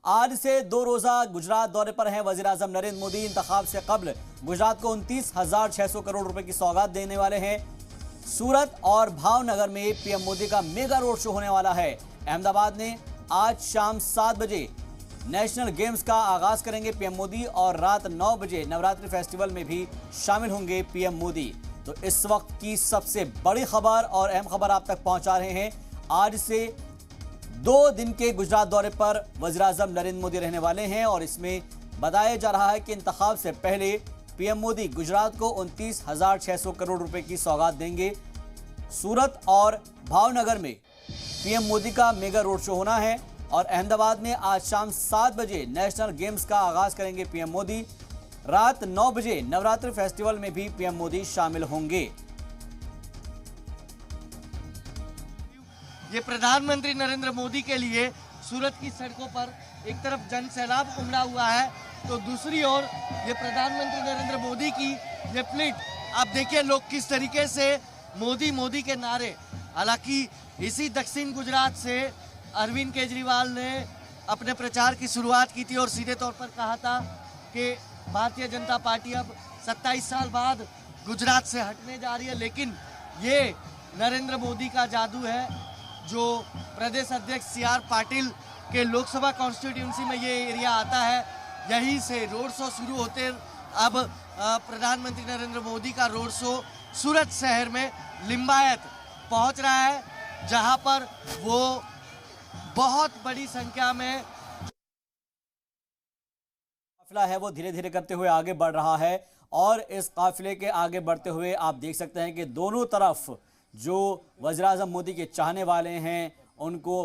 आज से 2 रोजा गुजरात दौरे पर हैं वजीर आजम नरेंद्र मोदी। इंतखाब से कब्ल गुजरात को 29,600 करोड़ रुपए की सौगात देने वाले हैं। सूरत और भावनगर में पीएम मोदी का मेगा रोड शो होने वाला है। अहमदाबाद में आज शाम 7 बजे नेशनल गेम्स का आगाज करेंगे पीएम मोदी और रात 9 बजे नवरात्रि फेस्टिवल में भी शामिल होंगे पीएम मोदी। तो इस वक्त की सबसे बड़ी खबर और अहम खबर आप तक पहुंचा रहे हैं। आज से 2 दिन के गुजरात दौरे पर वज़ीर आज़म नरेंद्र मोदी रहने वाले हैं और इसमें बताया जा रहा है कि इंतखाब से पहले पीएम मोदी गुजरात को 29,600 करोड़ रुपए की सौगात देंगे। सूरत और भावनगर में पीएम मोदी का मेगा रोड शो होना है और अहमदाबाद में आज शाम 7 बजे नेशनल गेम्स का आगाज करेंगे पीएम मोदी। रात 9 बजे नवरात्रि फेस्टिवल में भी पीएम मोदी शामिल होंगे। ये प्रधानमंत्री नरेंद्र मोदी के लिए सूरत की सड़कों पर एक तरफ जन सैलाब उमड़ा हुआ है तो दूसरी ओर ये प्रधानमंत्री नरेंद्र मोदी की ये फ्लीट, आप देखिए लोग किस तरीके से मोदी मोदी के नारे। हालांकि इसी दक्षिण गुजरात से अरविंद केजरीवाल ने अपने प्रचार की शुरुआत की थी और सीधे तौर पर कहा था कि भारतीय जनता पार्टी अब 27 साल बाद गुजरात से हटने जा रही है। लेकिन ये नरेंद्र मोदी का जादू है जो प्रदेश अध्यक्ष CR पाटिल के लोकसभा कॉन्स्टिट्यूंसी में ये एरिया आता है। यहीं से रोड शो शुरू होते अब प्रधानमंत्री नरेंद्र मोदी का रोड शो सूरत शहर में लिंबायत पहुंच रहा है, जहां पर वो बहुत बड़ी संख्या में काफिला है वो धीरे धीरे करते हुए आगे बढ़ रहा है। और इस काफिले के आगे बढ़ते हुए आप देख सकते हैं कि दोनों तरफ जो वज़ीर आज़म मोदी के चाहने वाले हैं उनको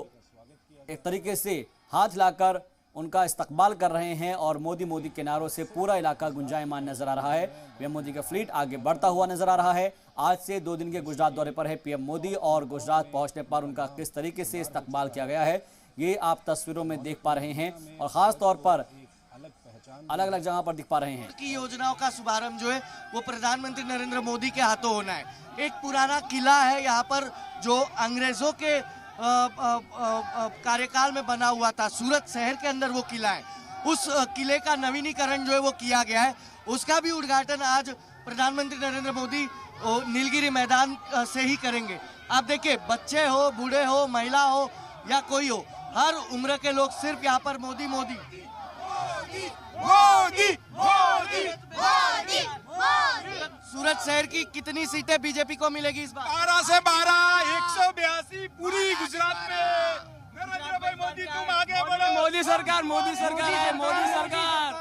एक तरीके से हाथ लाकर उनका इस्तकबाल कर रहे हैं और मोदी मोदी के नारों से पूरा इलाका गुंजायमान नजर आ रहा है। पीएम मोदी का फ्लीट आगे बढ़ता हुआ नजर आ रहा है। आज से 2 दिन के गुजरात दौरे पर है पीएम मोदी और गुजरात पहुंचने पर उनका किस तरीके से इस्तकबाल किया गया है ये आप तस्वीरों में देख पा रहे हैं और खास तौर पर अलग अलग जगह पर दिख पा रहे हैं की योजनाओं का शुभारंभ जो है वो प्रधानमंत्री नरेंद्र मोदी के हाथों होना है। एक पुराना किला है यहाँ पर जो अंग्रेजों के कार्यकाल में बना हुआ था, सूरत शहर के अंदर वो किला है। उस किले का नवीनीकरण जो है वो किया गया है, उसका भी उद्घाटन आज प्रधानमंत्री नरेंद्र मोदी नीलगिरी मैदान से ही करेंगे। आप देखिए बच्चे हो, बूढ़े हो, महिला हो या कोई हो, हर उम्र के लोग सिर्फ यहाँ पर मोदी मोदी मोदी मोदी मोदी मोदी। सूरत शहर की कितनी सीटें बीजेपी को मिलेगी इस बार? 12 से 12, 182 पूरी गुजरात में। नरेंद्र भाई मोदी तुम आगे बढ़ो। मोदी सरकार, मोदी सरकार है, मोदी सरकार।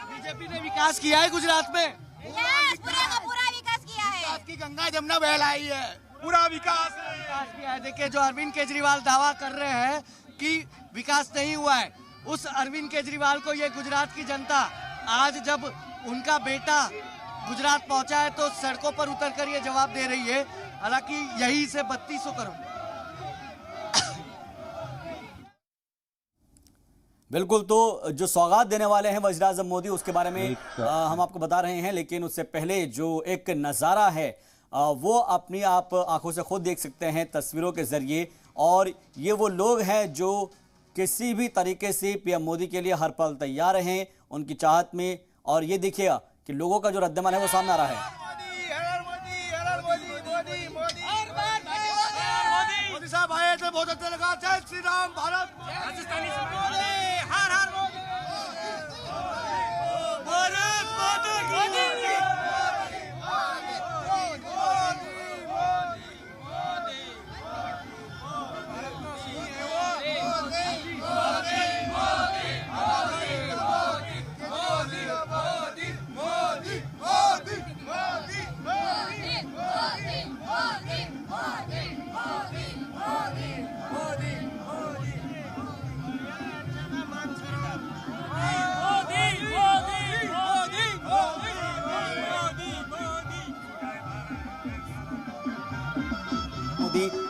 बीजेपी ने विकास किया है गुजरात में, पूरा का पूरा विकास किया है। गुजरात की गंगा जमुना बहलाई है, पूरा विकास किया है। देखिए जो अरविंद केजरीवाल दावा कर रहे हैं कि विकास नहीं हुआ है, उस अरविंद केजरीवाल को ये गुजरात की जनता आज जब उनका बेटा गुजरात पहुंचा है तो सड़कों पर उतरकर ये जवाब दे रही है। हालांकि यही से 3200 करोड़। बिल्कुल, तो जो सौगात देने वाले हैं वज़ीर आज़म मोदी उसके बारे में हम आपको बता रहे हैं, लेकिन उससे पहले जो एक नज़ारा है वो अपनी आप आंखों से खुद देख सकते हैं तस्वीरों के जरिए। और ये वो लोग हैं जो किसी भी तरीके से पीएम मोदी के लिए हर पल तैयार हैं उनकी चाहत में। और ये देखिएगा कि लोगों का जो रद्दमन है वो सामने आ रहा है। मोदी साहब आए थे, बहुत अच्छा लगा। जय श्री राम, भारत राजस्थानी हर हर मोदी।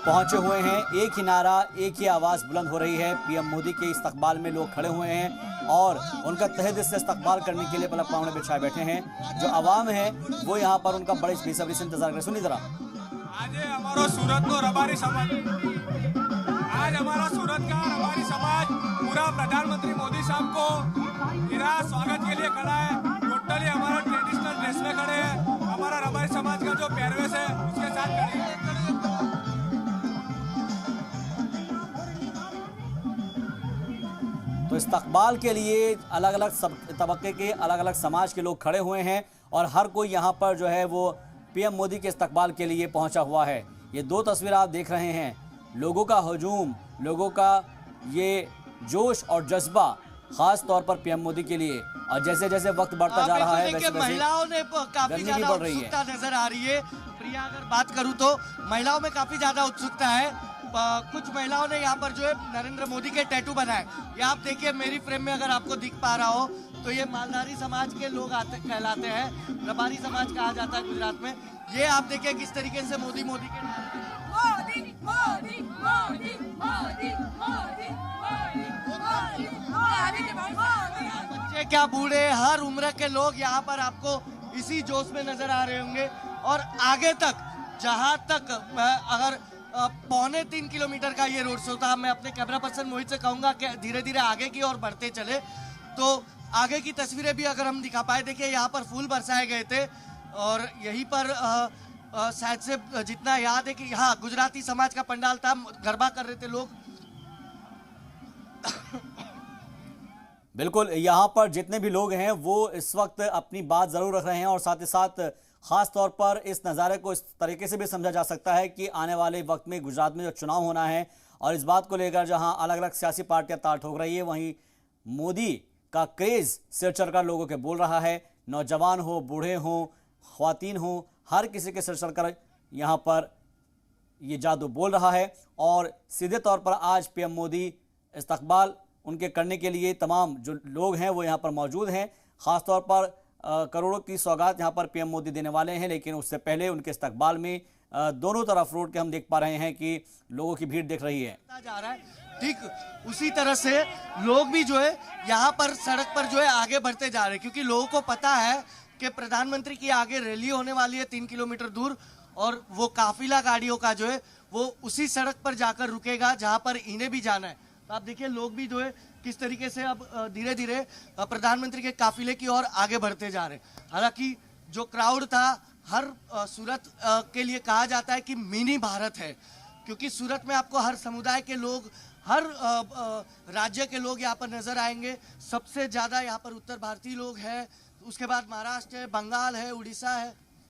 पहुंचे हुए हैं, एक ही नारा, एक ही आवाज बुलंद हो रही है। पीएम मोदी के इस्तकबाल में लोग खड़े हुए हैं और उनका तहे दिल से इस्तकबाल करने के लिए पलक पावने बिछाए बैठे हैं। जो आवाम है वो यहाँ पर उनका बड़े बेसब्री से इंतजार करे। सुनिए जरा। आज हमारा सूरत को रबारी समाज, आज हमारा सूरत का रबारी समाज पूरा प्रधानमंत्री मोदी साहब को मेरा स्वागत के लिए खड़ा है। टोटली हमारा ट्रेडिशनल ड्रेस में खड़े हैं, हमारा रबारी समाज का जो पहरवेश है उसके साथ खड़े हैं। तो इस्तकबाल के लिए अलग अलग सब तबके के अलग अलग समाज के लोग खड़े हुए हैं और हर कोई यहाँ पर जो है वो पीएम मोदी के इस्तकबाल के लिए पहुंचा हुआ है। ये दो तस्वीर आप देख रहे हैं, लोगों का हजूम, लोगों का ये जोश और जज्बा खास तौर पर पीएम मोदी के लिए। और जैसे जैसे वक्त बढ़ता जा रहा है वैसे महिलाओं ने काफी ज्यादा उत्सुकता नजर आ रही है। प्रिया, अगर बात करूं तो महिलाओं में काफी ज्यादा उत्सुकता है। कुछ महिलाओं ने यहाँ पर जो है नरेंद्र मोदी के टैटू बनाए। ये आप देखिए मेरी फ्रेम में, अगर आपको दिख पा रहा हो तो ये मालधारी समाज के लोग कहलाते हैं, रबारी समाज कहा जाता है गुजरात में। ये आप देखिए किस तरीके से मोदी मोदी के मोदी मोदी मोदी मोदी मोदी बच्चे क्या बूढ़े, हर उम्र के लोग यहाँ पर आपको इसी जोश में नजर आ रहे होंगे। और आगे तक, जहाँ तक अगर 2.25 किलोमीटर का ये रोड शो था, मैं अपने कैमरा पर्सन मोहित से कहूंगा कि धीरे धीरे आगे की ओर बढ़ते चले तो आगे की तस्वीरें भी अगर हम दिखा पाए। देखिए यहाँ पर फूल बरसाए गए थे और यहीं पर शायद से जितना याद है कि हाँ, गुजराती समाज का पंडाल था, गरबा कर रहे थे लोग। बिल्कुल, यहाँ पर जितने भी लोग हैं वो इस वक्त अपनी बात जरूर रख रहे हैं और साथ ही साथ खास तौर पर इस नज़ारे को इस तरीके से भी समझा जा सकता है कि आने वाले वक्त में गुजरात में जो चुनाव होना है और इस बात को लेकर जहां अलग अलग सियासी पार्टियां ताल ठोक रही है, वहीं मोदी का क्रेज सिर चढ़कर लोगों के बोल रहा है। नौजवान हो, बूढ़े हो, ख्वातीन हो, हर किसी के सिर चढ़कर यहाँ पर ये जादू बोल रहा है। और सीधे तौर पर आज पीएम मोदी इस्तकबाल उनके करने के लिए तमाम जो लोग हैं वो यहाँ पर मौजूद हैं। ख़ासतौर पर करोड़ों की सौगात यहाँ पर पीएम मोदी देने वाले हैं, लेकिन उससे पहले उनके इस्तकबाल में दोनों तरफ रोड के हम देख पा रहे हैं कि लोगों की भीड़ दिख रही है। जा रहा है ठीक उसी तरह से लोग भी जो है यहाँ पर सड़क पर जो है आगे बढ़ते जा रहे हैं, क्योंकि लोगों को पता है कि प्रधानमंत्री की आगे रैली होने वाली है 3 किलोमीटर दूर और वो काफिला गाड़ियों का जो है वो उसी सड़क पर जाकर रुकेगा जहाँ पर इन्हें भी जाना है। तो आप देखिए लोग भी जो है किस तरीके से अब धीरे धीरे प्रधानमंत्री के काफिले की ओर आगे बढ़ते जा रहे हैं। हालांकि जो क्राउड था, हर सूरत के लिए कहा जाता है कि मिनी भारत है, क्योंकि सूरत में आपको हर समुदाय के लोग, हर राज्य के लोग यहाँ पर नजर आएंगे। सबसे ज्यादा यहाँ पर उत्तर भारतीय लोग हैं, उसके बाद महाराष्ट्र है, बंगाल है, उड़ीसा है।